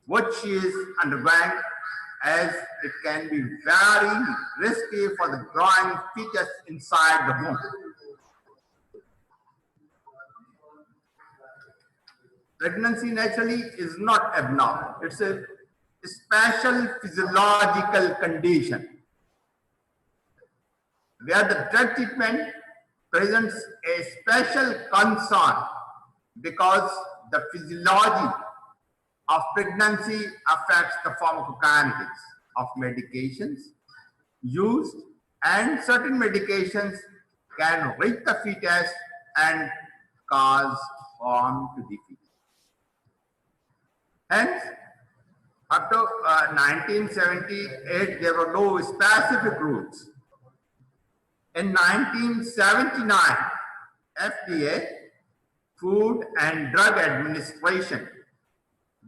which she is undergoing, as it can be very risky for the growing fetus inside the womb. Pregnancy naturally is not abnormal. It's a special physiological condition where the drug treatment presents a special concern because the physiology of pregnancy affects the pharmacokinetics of medications used, and certain medications can reach the fetus and cause harm to the fetus. Hence, up to 1978, there were no specific rules. In 1979, FDA, Food and Drug Administration,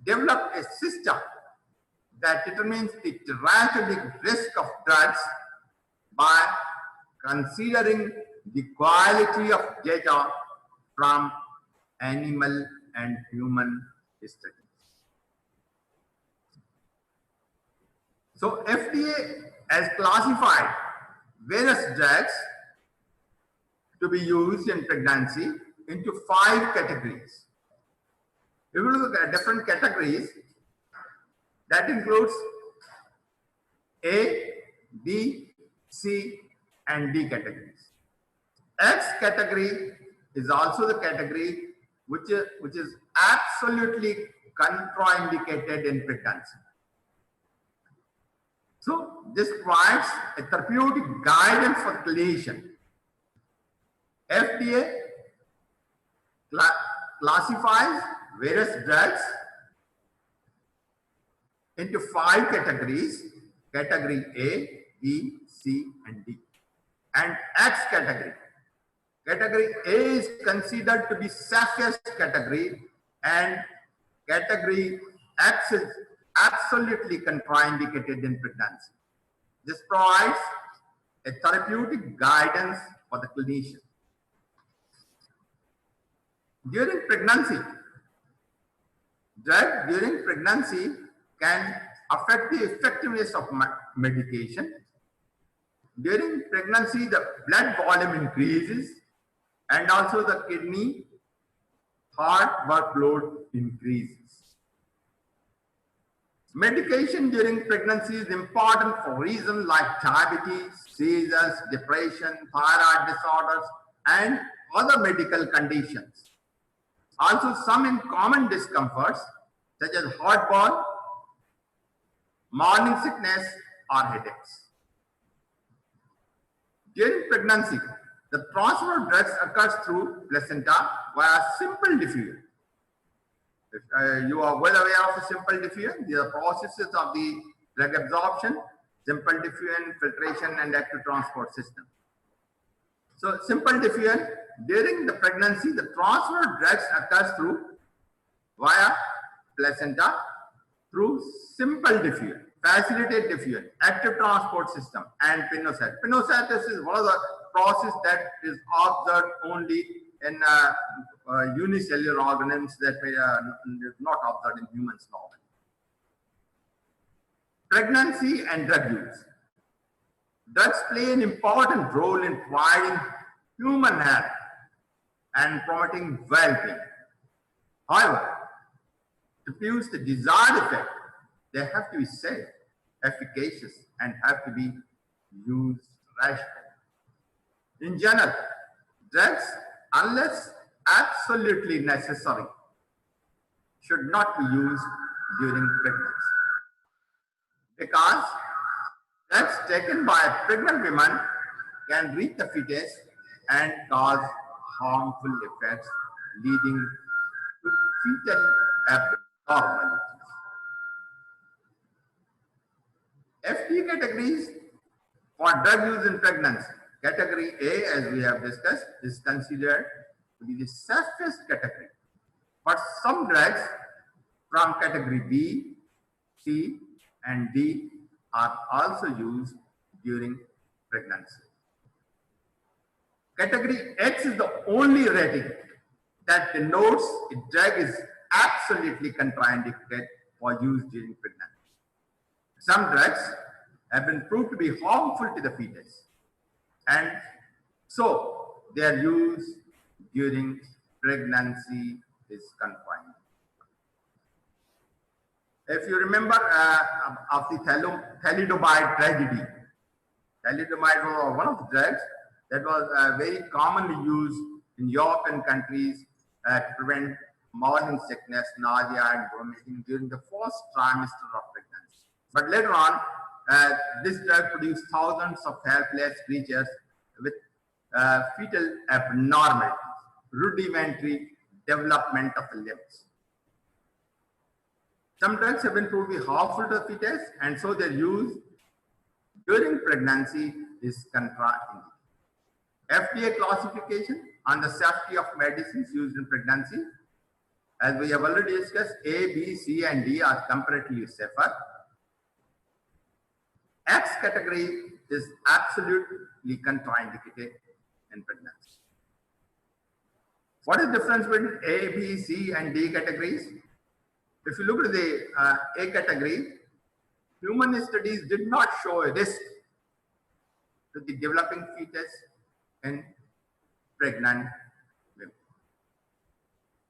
developed a system that determines the therapeutic risk of drugs by considering the quality of data from animal and human studies. So FDA has classified various drugs to be used in pregnancy into 5 categories. If you look at different categories, that includes A, B, C, and D categories. X category is also the category which is absolutely contraindicated in pregnancy. So this provides a therapeutic guidance for clinician. FDA classifies various drugs into 5 categories: category A, B, C, and D. And X category. Category A is considered to be safest category, and category X is absolutely contraindicated in pregnancy. This provides a therapeutic guidance for the clinician. During pregnancy, drug during pregnancy can affect the effectiveness of medication. During pregnancy, the blood volume increases, and also the kidney heart workload increases. Medication during pregnancy is important for reasons like diabetes, seizures, depression, thyroid disorders, and other medical conditions. Also, some common discomforts such as heartburn, morning sickness, or headaches. During pregnancy, the transfer of drugs occurs through placenta via simple diffusion. If you are well aware of the simple diffusion, these are processes of the drug absorption, simple diffusion, filtration, and active transport system. So simple diffusion, during the pregnancy, the transfer of drugs occurs through via placenta through simple diffusion, facilitated diffusion, active transport system, and pinocyte. Pinocytosis is one of the process that is observed only in unicellular organisms that is not observed in humans normally. Pregnancy and drug use. Drugs play an important role in providing human health and promoting well-being. However, to produce the desired effect, they have to be safe, efficacious, and have to be used rationally. In general, drugs, unless absolutely necessary, should not be used during pregnancy, because drugs taken by pregnant women can reach the fetus and cause harmful effects leading to fetal abnormalities. FD categories for drug use in pregnancy. Category A, as we have discussed, is considered to be the safest category. But some drugs from category B, C, and D are also used during pregnancy. Category X is the only rating that denotes a drug is absolutely contraindicated for use during pregnancy. Some drugs have been proved to be harmful to the fetus, and so their use during pregnancy is confined. If you remember of the thalidomide tragedy, thalidomide was one of the drugs that was very commonly used in European countries to prevent morning sickness, nausea, and vomiting during the first trimester of pregnancy. But later on, this drug produced thousands of helpless creatures with fetal abnormalities, rudimentary development of the limbs. Some drugs have been proved to be harmful to the fetus, and so their use during pregnancy is contraindicated. FDA classification on the safety of medicines used in pregnancy, as we have already discussed, A, B, C, and D are comparatively safer. X category is absolutely contraindicated in pregnancy. What is the difference between A, B, C, and D categories? If you look at the A category, human studies did not show a risk to the developing fetus in pregnant women.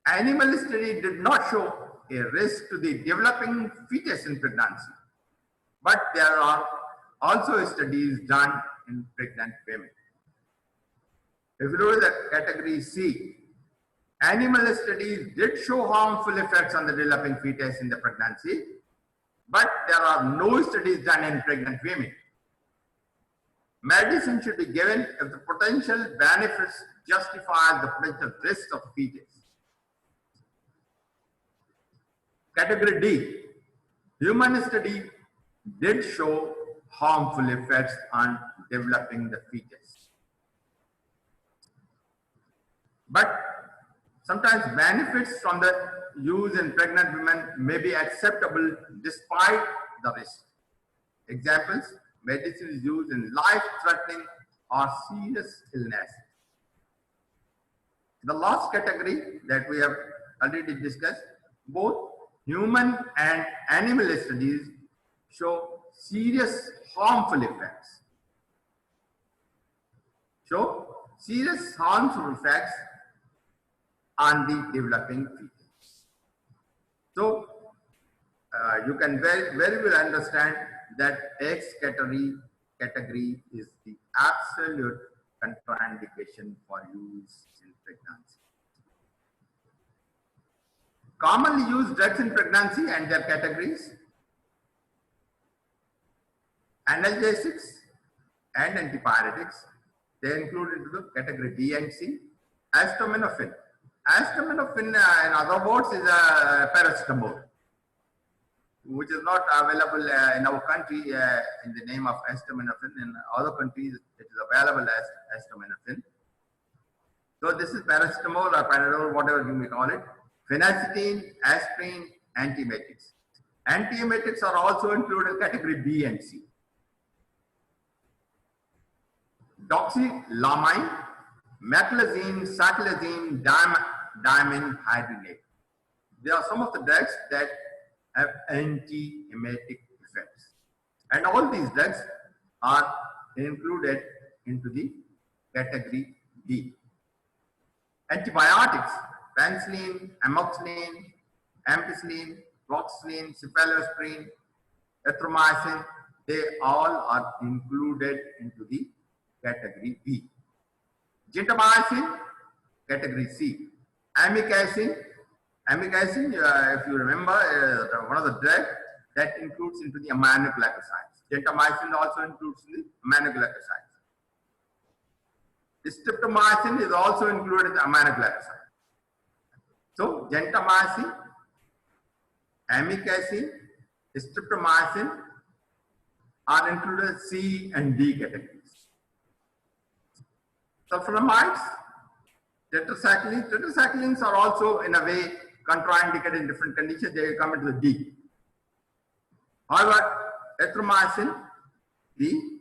Animal study did not show a risk to the developing fetus in pregnancy, but there are also studies done in pregnant women. If you look at the category C, animal studies did show harmful effects on the developing fetus in the pregnancy, but there are no studies done in pregnant women. Medicine should be given if the potential benefits justify the potential risks of fetus. Category D, human study did show harmful effects on developing the fetus. But sometimes benefits from the use in pregnant women may be acceptable despite the risk. Examples, medicine is used in life-threatening or serious illness. The last category that we have already discussed, both human and animal studies show serious harmful effects. On the developing fetus. So you can very well understand that X category is the absolute contraindication for use in pregnancy. Commonly used drugs in pregnancy and their categories: analgesics and antipyretics. They include into the category B and C. Acetaminophen. Acetaminophen, in other words, is a paracetamol, which is not available in our country in the name of acetaminophen. In other countries, it is available as acetaminophen. So this is paracetamol or Panadol, whatever you may call it. Phenacetin, aspirin, antiemetics. Antiemetics are also included in category B and C. Doxylamine, meclizine, cyclizine, diamine hydrinate. They are some of the drugs that have anti-emetic effects. And all these drugs are included into the category D. Antibiotics, penicillin, amoxicillin, ampicillin, fluoxetine, cephalosporin, erythromycin, they all are included into the category B. Gentamicin, category C. Amikacin, if you remember, one of the drugs that includes into the aminoglycosides. Gentamicin also includes the aminoglycosides. Streptomycin is also included in the aminoglycoside. So, gentamicin, amikacin, streptomycin are included in C and D categories. Sulfonamides, tetracyclines are also in a way contraindicated in different conditions. They come into the D. However, erythromycin, B,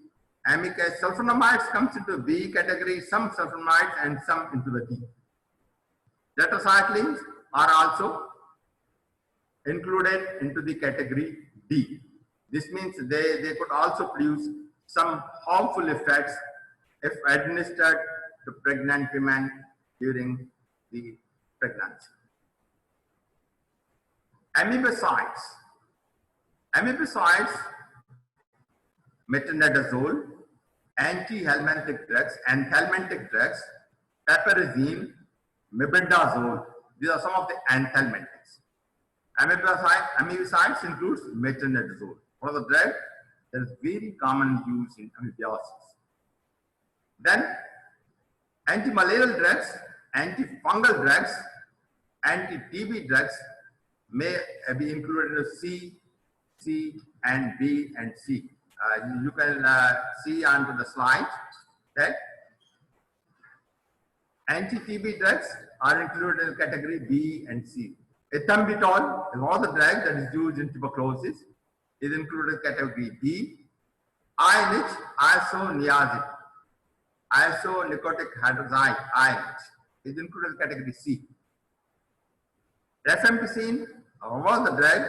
amicacin, sulfonamides comes into B category, some sulfonamides and some into the D. Tetracyclines are also included into the category D. This means they could also produce some harmful effects if administered to pregnant women during the pregnancy. Amebicides. Amebicides, metronidazole, anti-helminthic drugs, anthelmintic drugs, piperazine, mebendazole. These are some of the anthelmintics. Amebicides includes metronidazole. For the drug that is very common use in amoebiasis. Then anti-malarial drugs, antifungal drugs, anti-TB drugs may be included in C, and B and C. You can see onto the slide that anti-TB drugs are included in category B and C. Ethambutol is one of the drugs that is used in tuberculosis, is included in category B. INH, isoniazid, isonicotic hydrazide, INH, is included in category C. Rifampicin, one of the drug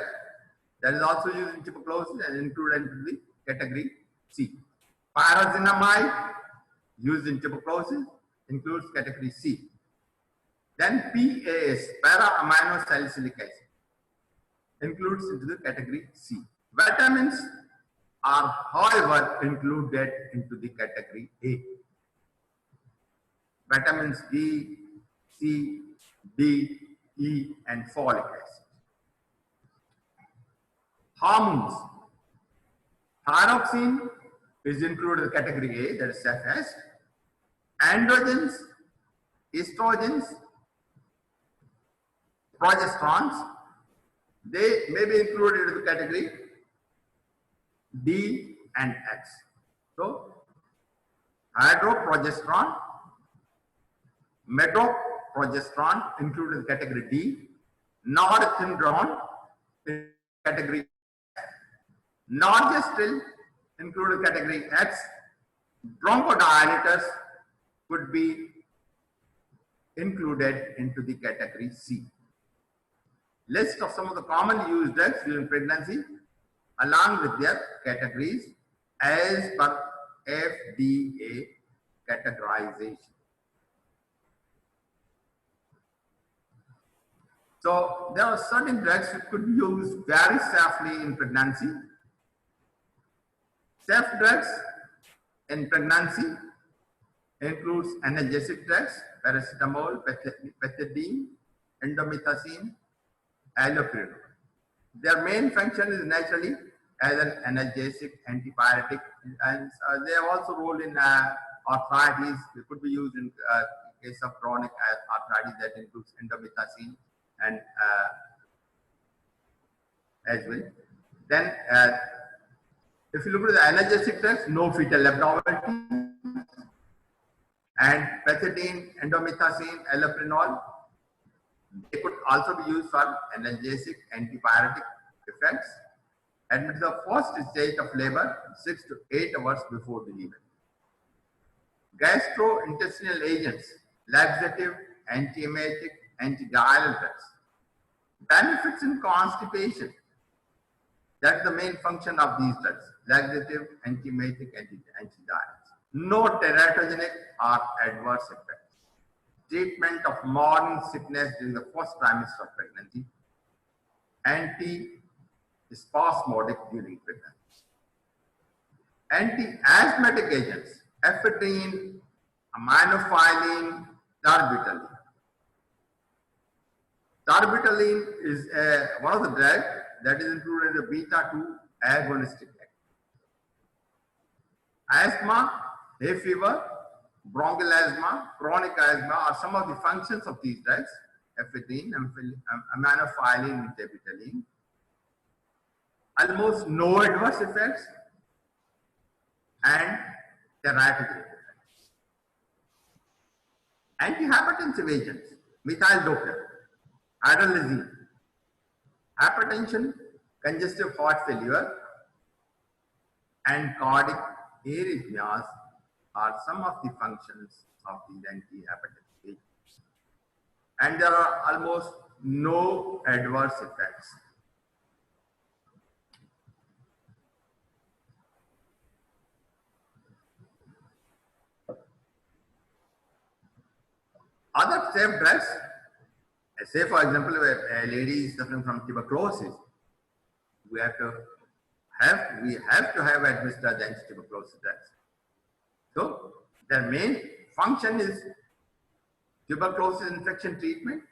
that is also used in tuberculosis and included in the category C. Pyrazinamide, used in tuberculosis, includes category C. Then PAS, para-amino-salicylic acid, includes into the category C. Vitamins are, however, included into the category A. Vitamins D, C, D, E, and folic acid. Hormones. Thyroxine is included in the category A, that is FS. Androgens, estrogens, progesterones, they may be included in the category D and X. So, hydroprogesterone, metoprogesterone included in the category D, norethindrone in category X, norgestrel included in category X, bronchodilators could be included into the category C. List of some of the commonly used drugs during pregnancy along with their categories as per FDA categorization. So there are certain drugs that could be used very safely in pregnancy. Safe drugs in pregnancy includes analgesic drugs, paracetamol, pethidine, indomethacin, allopurinol. Their main function is naturally as an analgesic, antipyretic, and they have also role in arthritis. They could be used in case of chronic arthritis, that includes indomethacin and as well. Then, if you look at the analgesic drugs, no fetal abnormality, and pethidine, indomethacin, allopurinol, they could also be used for analgesic, antipyretic effects. And with the first stage of labor, 6 to 8 hours before delivery. Gastrointestinal agents, laxative, antiemetic, antidiarrheal drugs. Benefits in constipation. That's the main function of these drugs. Laxative, antiemetic, antidiarrheals. No teratogenic or adverse effects. Treatment of morning sickness during the first trimester of pregnancy. Anti-spasmodic during pregnancy. Anti-asthmatic agents. Ephedrine, aminophylline, darbetalene. Darbetalene is one of the drugs that is included in the beta-2 agonistic act. Asthma, hay fever, bronchial asthma, chronic asthma are some of the functions of these drugs. Ephedrine, aminophylline, and darbetalene. Almost no adverse effects and therapeutic effects. Antihypertensive agents, methyldopa, adrenaline, hypertension, congestive heart failure, and cardiac arrhythmias are some of the functions of these antihypertensive agents. And there are almost no adverse effects. Other safe drugs, say for example, a lady is suffering from tuberculosis, we have to have administered the anti-tuberculosis drugs. So their main function is tuberculosis infection treatment,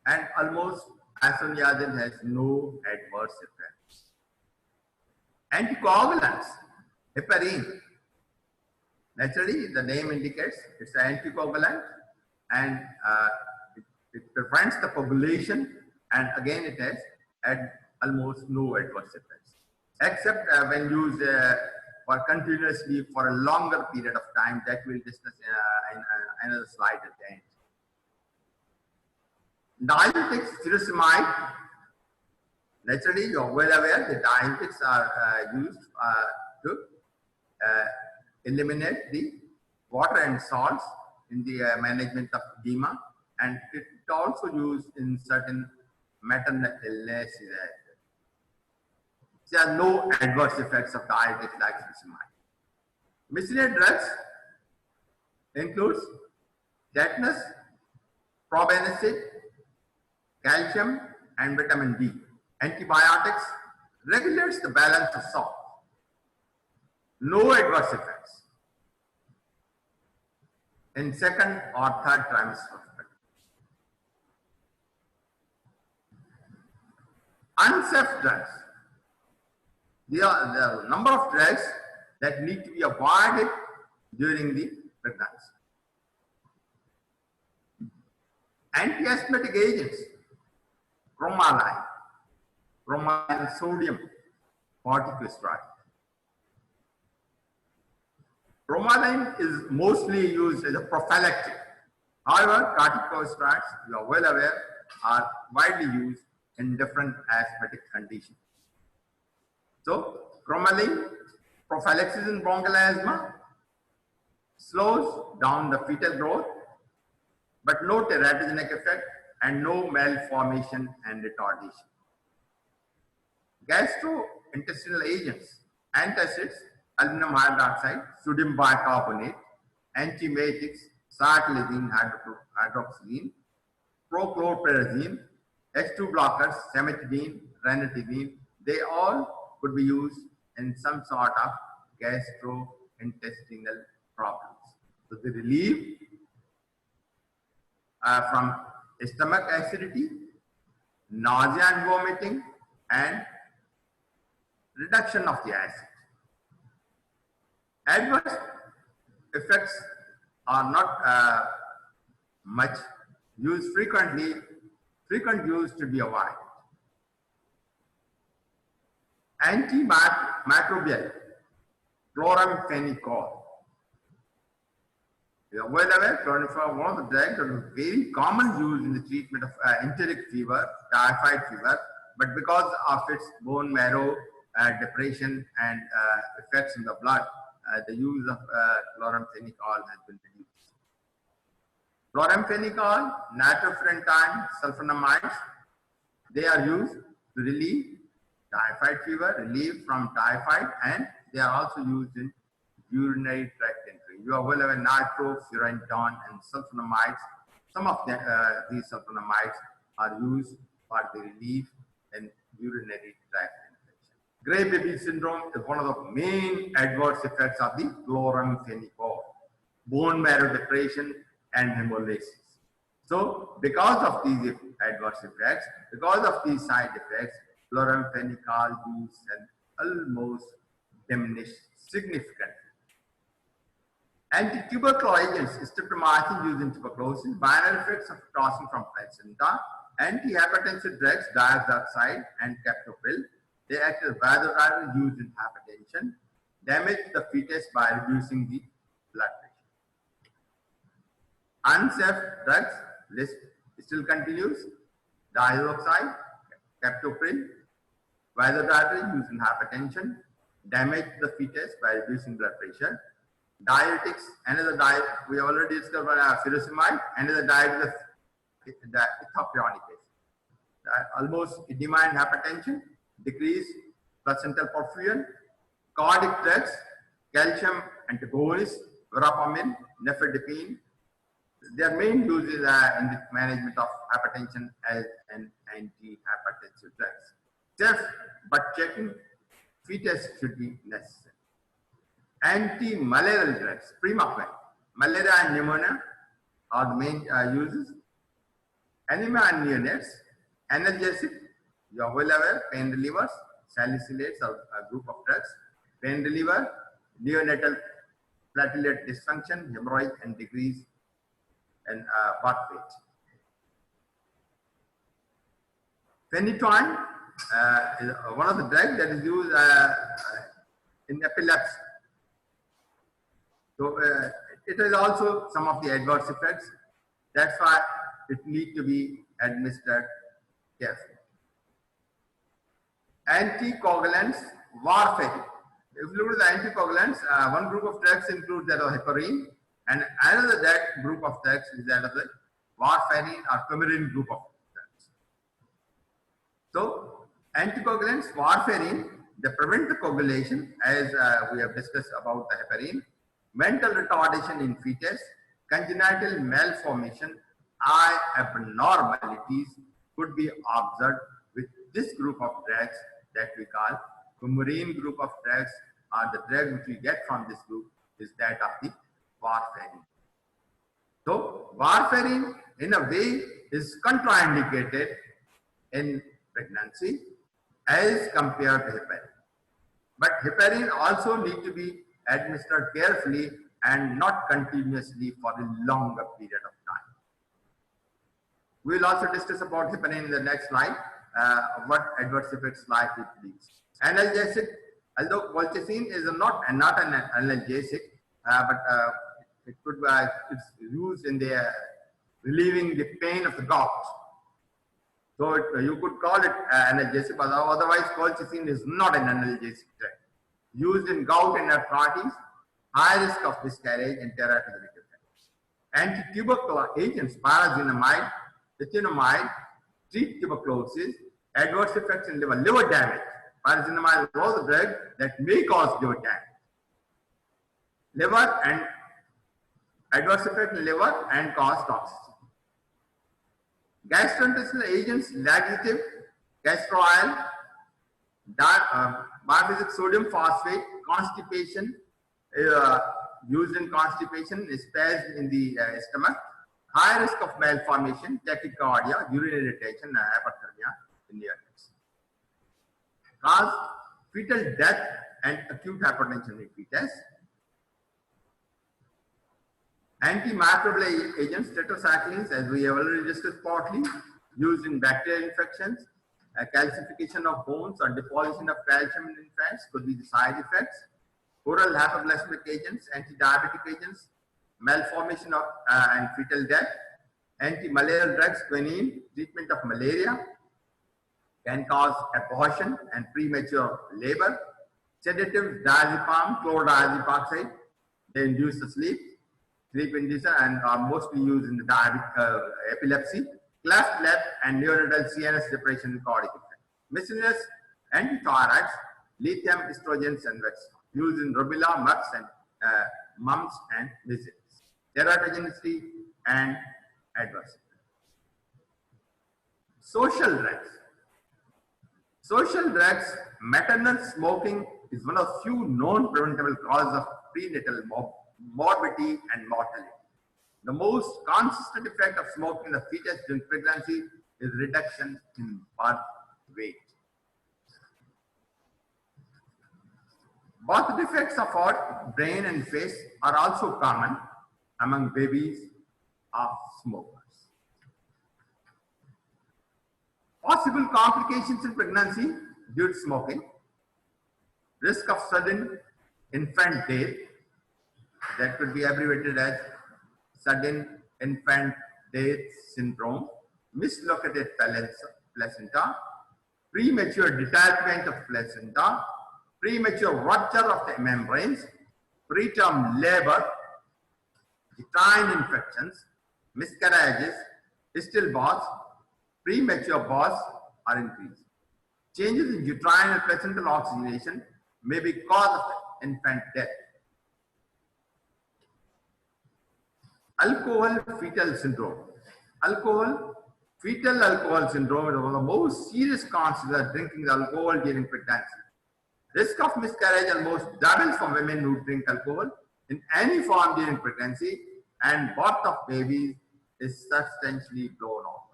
and almost isoniazid has no adverse effects. Anticoagulants, heparin. Naturally, the name indicates it's an anticoagulant, and it prevents the coagulation, and again it has almost no adverse effects, except when used for continuously for a longer period of time. That we'll discuss in another slide at the end. Diuretics, furosemide. Naturally, you're well aware the diuretics are used to eliminate the water and salts in the management of edema, and it's also used in certain maternal illnesses. There are no adverse effects of diuretics like furosemide. Miscellaneous drugs includes tetanus, probenecid, calcium, and vitamin D. Antibiotics regulates the balance of salt. No adverse effects in second or third trimester of pregnancy. Unsafe drugs. There are the number of drugs that need to be avoided during the pregnancy. Anti-asthmatic agents, bromelain, sodium corticosteroid. Bromelain is mostly used as a prophylactic. However, corticosteroids, you are well aware, are widely used in different asthmatic conditions. So, bromelain, prophylaxis in bronchial asthma, slows down the fetal growth, but no teratogenic effect and no malformation and retardation. Gastrointestinal agents, antacids, aluminum hydroxide, sodium bicarbonate, antiemetics, cyclizine hydroxyline, prochlorperazine, H2 blockers, cimetidine, ranitidine, they all could be used in some sort of gastrointestinal problems. So they relieve from stomach acidity, nausea and vomiting, and reduction of the acid. Adverse effects are not much used frequently. Frequent use to be avoided. Antimicrobial, chloramphenicol. You are well aware, chlorantraniliprole, one of the drugs that is very common use in the treatment of enteric fever, typhoid fever, but because of its bone marrow depression and effects in the blood, the use of chloramphenicol has been reduced. Chloramphenicol, nitrofurantoin, sulfonamides, they are used to relieve typhoid fever, relief from typhoid, and they are also used in urinary tract infection. You are well aware, nitrofurantoin and sulfonamides. Some of these sulfonamides are used for the relief in urinary tract infection. Gray baby syndrome is one of the main adverse effects of the chloramphenicol, bone marrow depression and hemolysis. So, because of these adverse effects, because of these side effects, chloramphenicol use has almost diminished significantly. Anti-tubercular agents, streptomycin used in tuberculosis, binary effects of crossing from placenta, antihypertensive drugs, diazoxide and captopril, they act as vasodilators used in hypertension, damage the fetus by reducing the blood pressure. Unsafe drugs list still continues. Diazoxide, captopril, vasodilator used in hypertension, damage the fetus by reducing blood pressure. Diuretics, another diet we already discovered furosemide, another diet is the ethiopionic acid. Almost edema and hypertension, decrease placental porphyrin, cardiac drugs, calcium antagonists, verapamil, nifedipine, Their main use is in the management of hypertension as an anti-hypertensive drugs. Just but checking fetus should be necessary. Anti-malarial drugs, Primaquine. Malaria and pneumonia are the main uses. Anemia and neonates, analgesic, you are well aware, pain relievers, salicylates are a group of drugs, pain reliever, neonatal platelet dysfunction, hemorrhage, and decrease in birth weight. Phenytoin is one of the drugs that is used in epilepsy. So it has also some of the adverse effects. That's why it needs to be administered carefully. Anticoagulants, warfarin. If you look at the anticoagulants, one group of drugs includes that of heparin, and another group of drugs is that of the warfarin or coumarin group of drugs. So, anticoagulants, warfarin, they prevent the coagulation, as we have discussed about the heparin, mental retardation in fetus, congenital malformation, eye abnormalities could be observed with this group of drugs that we call coumarin group of drugs, or the drug which we get from this group is that of the warfarin. So warfarin in a way is contraindicated in pregnancy as compared to heparin. But heparin also need to be administered carefully and not continuously for a longer period of time. We will also discuss about heparin in the next slide, what adverse effects like it leads. Analgesic, although colchicine is not an analgesic, but it could be it's used in the relieving the pain of the gout. So you could call it analgesic, but otherwise colchicine is not an analgesic drug. Used in gout and arthritis, high risk of miscarriage and teratogenic effects. Anti-tubercular agents, pyrazinamide, ethionamide, treat tuberculosis, adverse effects in liver damage. Pyrazinamide was a drug that may cause liver damage. Liver and adverse effect in liver and cause toxicity. Gastrointestinal agents, laxative, castor oil, biphasic sodium phosphate, constipation, used in constipation, spasm in the stomach, high risk of malformation, tachycardia, urinary retention, hyperthermia in the adults. Cause fetal death and acute hypertension in fetus. Antimicrobial agents, tetracyclines, as we have already discussed partly, used in bacterial infections. Calcification of bones or deposition of calcium in infants could be the side effects. Oral hypoglycemic agents, anti-diabetic agents, malformation of and fetal death. Anti-malarial drugs, quinine, treatment of malaria, can cause abortion and premature labor. Sedatives, diazepam, chlordiazepoxide, they induce the sleep inducer, and are mostly used in the diabetic epilepsy. Cleft lip and neonatal CNS depression and cardiac effect. Miscellaneous antithyroids, lithium, estrogens, and vaccines used in rubella, mumps, and measles. Teratogenicity and adverse effects. Social drugs. Social drugs, maternal smoking is one of few known preventable causes of prenatal morbidity and mortality. The most consistent effect of smoking in the fetus during pregnancy is reduction in birth weight. Birth defects of our brain and face are also common among babies of smokers. Possible complications in pregnancy due to smoking. Risk of sudden infant death, that could be abbreviated as sudden infant death syndrome, mislocated placenta, premature detachment of placenta, premature rupture of the membranes, preterm labor, uterine infections, miscarriages, stillbirths, premature births are increased. Changes in uterine and placental oxygenation may be cause of infant death. Alcohol fetal syndrome. Fetal alcohol syndrome is one of the most serious consequences of drinking alcohol during pregnancy. Risk of miscarriage almost doubles for women who drink alcohol in any form during pregnancy, and birth of babies is substantially blown off.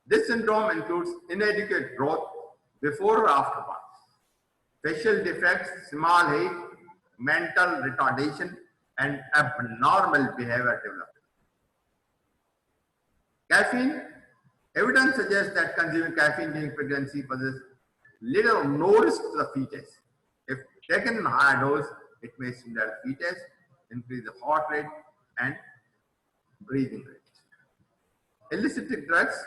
This syndrome includes inadequate growth before or after birth, facial defects, small height, mental retardation, and abnormal behavior development. Caffeine. Evidence suggests that consuming caffeine during pregnancy poses little or no risk to the fetus. If taken in higher dose, it may stimulate fetus, increase the heart rate and breathing rate. Illicit drugs,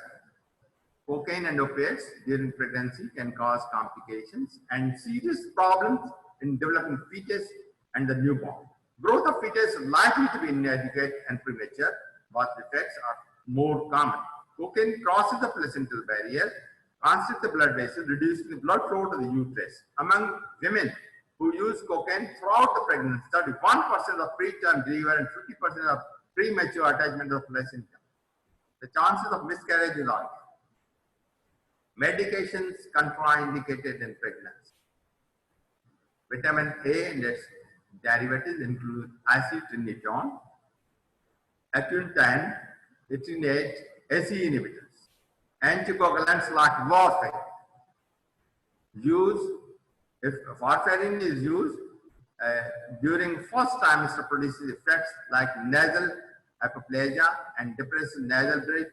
cocaine and opiates during pregnancy can cause complications and serious problems in developing fetus and the newborn. Growth of fetus is likely to be inadequate and premature. Birth defects are more common. Cocaine crosses the placental barrier, constricts the blood vessels, reducing the blood flow to the uterus. Among women who use cocaine throughout the pregnancy, 31% of preterm delivery and 50% of premature attachment of placenta. The chances of miscarriage is high. Medications contraindicated in pregnancy. Vitamin A and its derivatives include acetylcholine, atuntan, ethynate, ACE inhibitors, anticoagulants like warfarin. If warfarin is used during first trimester, produces effects like nasal hypoplasia and depressive nasal bridge,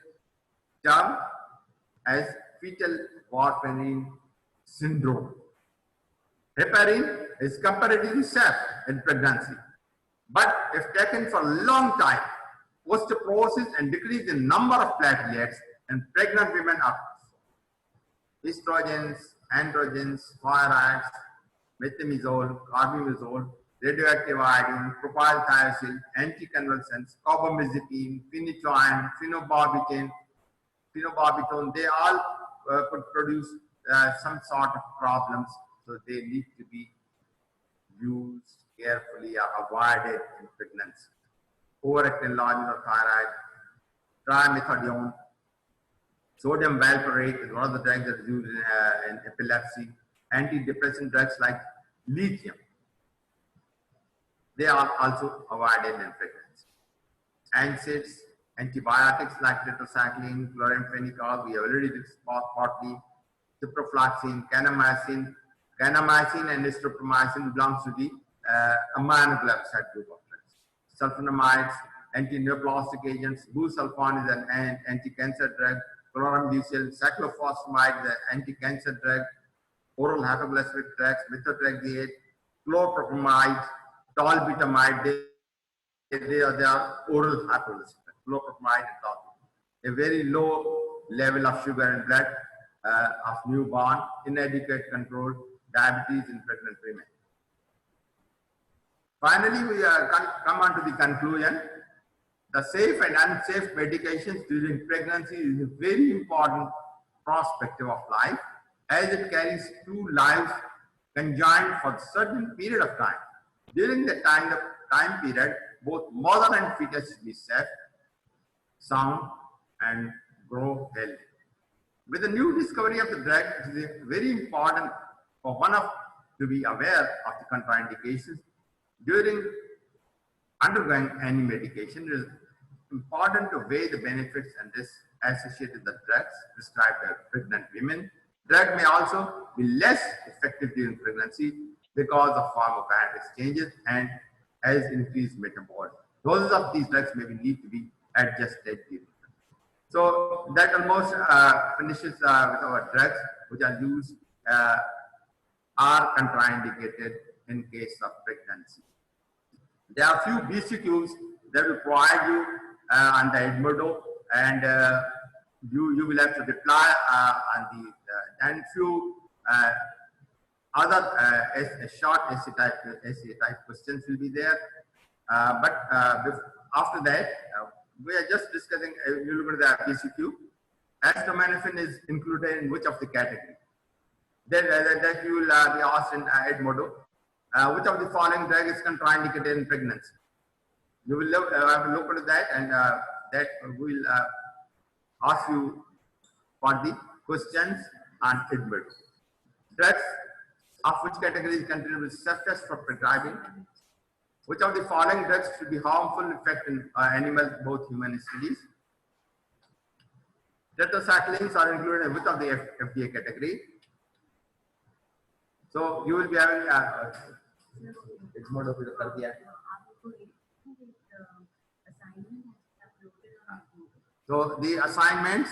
termed as fetal warfarin syndrome. Heparin is comparatively safe in pregnancy, but if taken for a long time, osteoporosis and decrease in number of platelets in pregnant women are estrogens, androgens, steroids, methimazole, carbimazole, radioactive iodine, propylthiouracil, anticonvulsants, carbamazepine, phenytoin, phenobarbital, they all could produce some sort of problems, so they need to be used carefully or avoided in pregnancy. Overactive enlargement of thyroid, trimethadone, sodium valproate is one of the drugs that is used in epilepsy, antidepressant drugs like lithium. They are also avoided in pregnancy. NSAIDs, antibiotics like tetracycline, chloramphenicol, we have already discussed partly, ciprofloxacin, kanamycin and erythromycin belongs to the aminoglycoside group of drugs. Sulfonamides, anti-neoplastic agents, busulfan is an anti-cancer drug, chlorambucil, cyclophosphamide is an anti-cancer drug, oral hypoglycemic drugs, methotrexate, chlorpropamide, tolbutamide, they are oral hypoglycemic. Chlorpropamide is a very low level of sugar in blood of newborn, inadequate control, diabetes in pregnant women. Finally, we come on to the conclusion. The safe and unsafe medications during pregnancy is a very important perspective of life, as it carries two lives conjoined for a certain period of time. During the time period, both mother and fetus should be safe, sound, and grow healthy. With the new discovery of the drug, it is very important for one to be aware of the contraindications during undergoing any medication. It is important to weigh the benefits and risks associated with the drugs prescribed by pregnant women. Drug may also be less effective during pregnancy because of pharmacokinetics changes and has increased metabolism. Doses of these drugs may need to be adjusted during. So that almost finishes with our drugs which are used are contraindicated in case of pregnancy. There are few BCQs that will provide you on the Edmodo, and you will have to reply on the and few other short essay type questions will be there. But after that, we are just discussing. You look at the BCQ. Acetaminophen is included in which of the category? Then that you will be asked in Edmodo. Which of the following drug is contraindicated in pregnancy? You will have a look at that, and that we will ask you for the questions and feedback. Drugs of which category is considered safest for prescribing? Which of the following drugs should be harmful effect in animals, both human studies? Tetracyclines are included in which of the FDA category? So you will be having it's more of a so the assignments